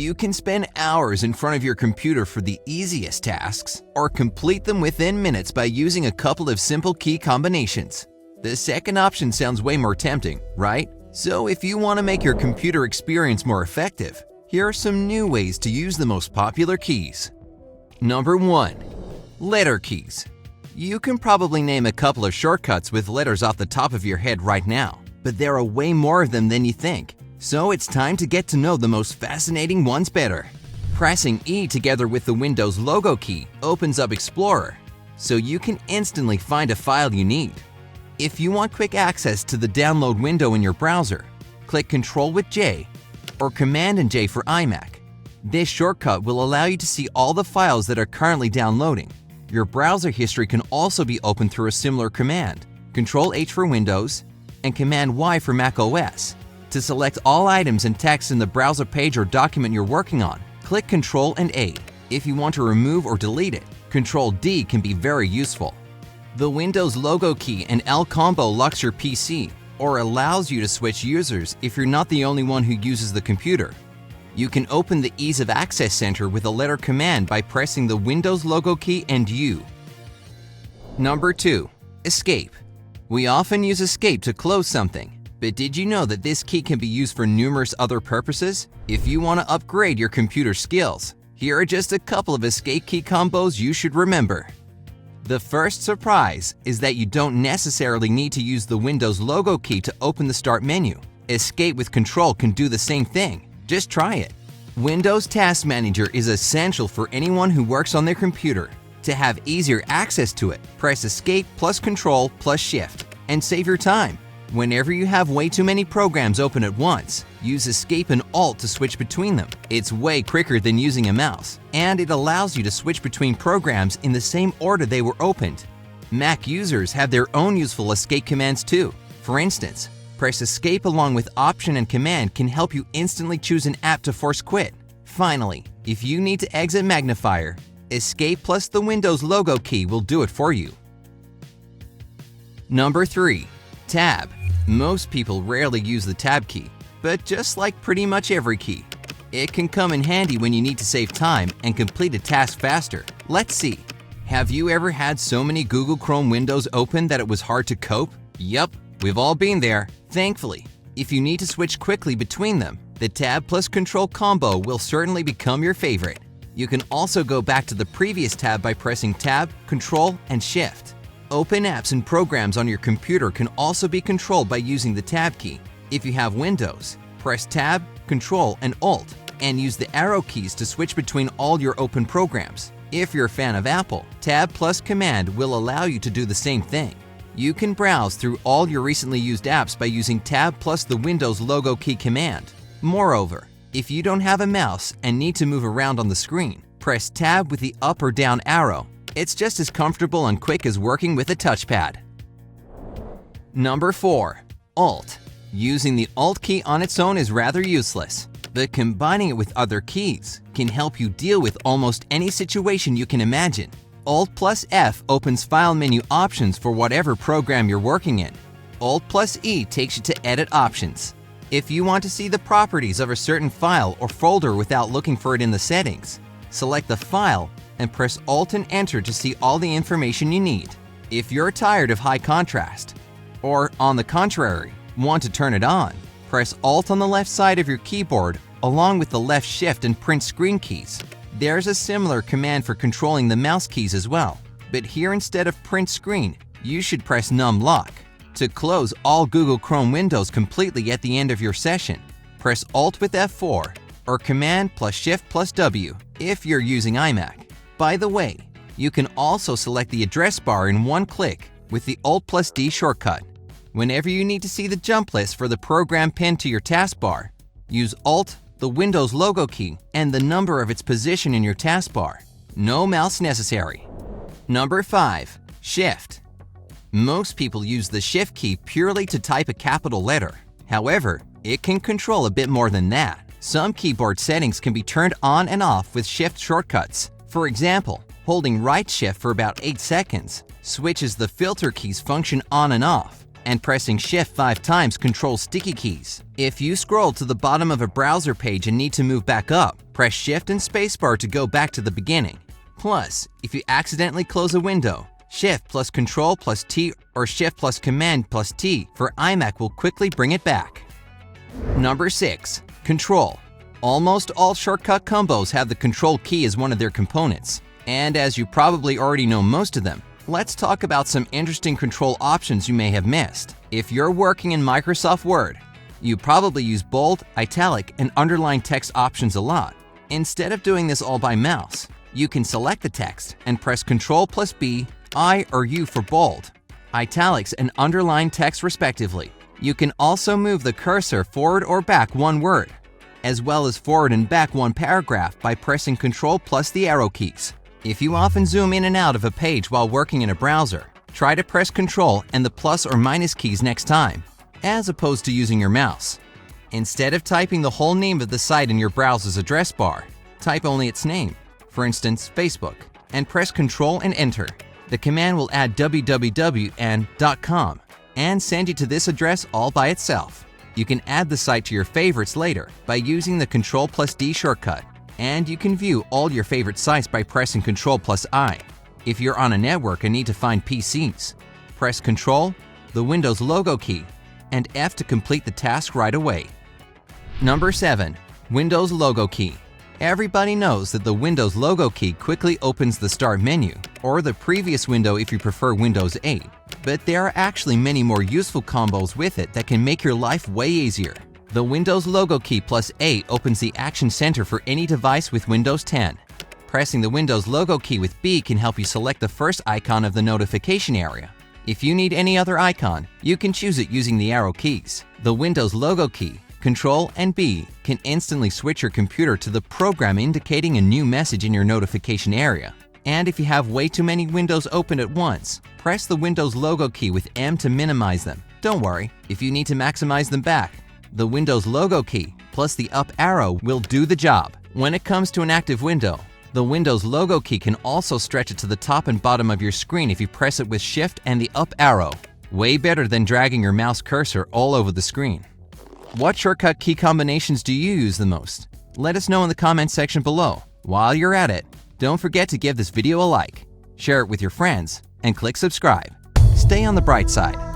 You can spend hours in front of your computer for the easiest tasks, or complete them within minutes by using a couple of simple key combinations. The second option sounds way more tempting, right? So if you want to make your computer experience more effective, here are some new ways to use the most popular keys. Number 1. Letter keys. You can probably name a couple of shortcuts with letters off the top of your head right now, but there are way more of them than you think. So it's time to get to know the most fascinating ones better. Pressing E together with the Windows logo key opens up Explorer, so you can instantly find a file you need. If you want quick access to the download window in your browser, click Ctrl with J or Command and J for iMac. This shortcut will allow you to see all the files that are currently downloading. Your browser history can also be opened through a similar command, Ctrl H for Windows and Command Y for Mac OS. To select all items and text in the browser page or document you're working on, click Ctrl and A. If you want to remove or delete it, Ctrl D can be very useful. The Windows logo key and L combo locks your PC or allows you to switch users if you're not the only one who uses the computer. You can open the Ease of Access Center with a letter command by pressing the Windows logo key and U. Number 2. Escape. We often use Escape to close something, but did you know that this key can be used for numerous other purposes? If you want to upgrade your computer skills, here are just a couple of Escape key combos you should remember. The first surprise is that you don't necessarily need to use the Windows logo key to open the Start menu. Escape with Ctrl can do the same thing. Just try it. Windows Task Manager is essential for anyone who works on their computer. To have easier access to it, press Escape plus Ctrl plus Shift and save your time. Whenever you have way too many programs open at once, use Escape and Alt to switch between them. It's way quicker than using a mouse, and it allows you to switch between programs in the same order they were opened. Mac users have their own useful escape commands too. For instance, press Escape along with Option and Command can help you instantly choose an app to force quit. Finally, if you need to exit Magnifier, Escape plus the Windows logo key will do it for you. Number 3. Tab. Most people rarely use the Tab key, but just like pretty much every key, it can come in handy when you need to save time and complete a task faster. Let's see. Have you ever had so many Google Chrome windows open that it was hard to cope? Yup, we've all been there. Thankfully, if you need to switch quickly between them, the Tab plus Control combo will certainly become your favorite. You can also go back to the previous tab by pressing Tab, Control, and Shift. Open apps and programs on your computer can also be controlled by using the Tab key. If you have Windows, press Tab, Control, and Alt, and use the arrow keys to switch between all your open programs. If you're a fan of Apple, Tab plus Command will allow you to do the same thing. You can browse through all your recently used apps by using Tab plus the Windows logo key command. Moreover, if you don't have a mouse and need to move around on the screen, press Tab with the up or down arrow. It's just as comfortable and quick as working with a touchpad. Number 4. Alt. Using the Alt key on its own is rather useless, but combining it with other keys can help you deal with almost any situation you can imagine. Alt plus F opens file menu options for whatever program you're working in. Alt plus E takes you to edit options. If you want to see the properties of a certain file or folder without looking for it in the settings, select the file and press Alt and Enter to see all the information you need. If you're tired of high contrast, or on the contrary, want to turn it on, press Alt on the left side of your keyboard along with the left Shift and Print Screen keys. There's a similar command for controlling the mouse keys as well, but here instead of Print Screen, you should press Num Lock. To close all Google Chrome windows completely at the end of your session, press Alt with F4 or Command plus Shift plus W if you're using iMac. By the way, you can also select the address bar in one click with the Alt plus D shortcut. Whenever you need to see the jump list for the program pinned to your taskbar, use Alt, the Windows logo key, and the number of its position in your taskbar. No mouse necessary. Number 5. Shift. Most people use the Shift key purely to type a capital letter. However, it can control a bit more than that. Some keyboard settings can be turned on and off with Shift shortcuts. For example, holding right Shift for about 8 seconds switches the filter key's function on and off, and pressing Shift 5 times controls sticky keys. If you scroll to the bottom of a browser page and need to move back up, press Shift and spacebar to go back to the beginning. Plus, if you accidentally close a window, Shift plus Control plus T or Shift plus Command plus T for iMac will quickly bring it back. Number 6. Control. Almost all shortcut combos have the Control key as one of their components. And as you probably already know most of them, let's talk about some interesting control options you may have missed. If you're working in Microsoft Word, you probably use bold, italic, and underline text options a lot. Instead of doing this all by mouse, you can select the text and press Ctrl plus B, I or U for bold, italics, and underline text respectively. You can also move the cursor forward or back one word, as well as forward and back one paragraph by pressing Ctrl plus the arrow keys. If you often zoom in and out of a page while working in a browser, try to press Ctrl and the plus or minus keys next time, as opposed to using your mouse. Instead of typing the whole name of the site in your browser's address bar, type only its name, for instance, Facebook, and press Ctrl and Enter. The command will add www and .com and send you to this address all by itself. You can add the site to your favorites later by using the Ctrl plus D shortcut, and you can view all your favorite sites by pressing Ctrl plus I. If you're on a network and need to find PCs, press Ctrl, the Windows logo key, and F to complete the task right away. Number 7. Windows logo key. Everybody knows that the Windows logo key quickly opens the Start menu, or the previous window if you prefer Windows 8. But there are actually many more useful combos with it that can make your life way easier. The Windows logo key plus A opens the Action Center for any device with Windows 10. Pressing the Windows logo key with B can help you select the first icon of the notification area. If you need any other icon, you can choose it using the arrow keys. The Windows logo key, Control and B can instantly switch your computer to the program indicating a new message in your notification area. And if you have way too many windows open at once, press the Windows logo key with M to minimize them. Don't worry, if you need to maximize them back, the Windows logo key plus the up arrow will do the job. When it comes to an active window, the Windows logo key can also stretch it to the top and bottom of your screen if you press it with Shift and the up arrow. Way better than dragging your mouse cursor all over the screen. What shortcut key combinations do you use the most? Let us know in the comments section below. While you're at it, don't forget to give this video a like, share it with your friends, and click subscribe. Stay on the bright side.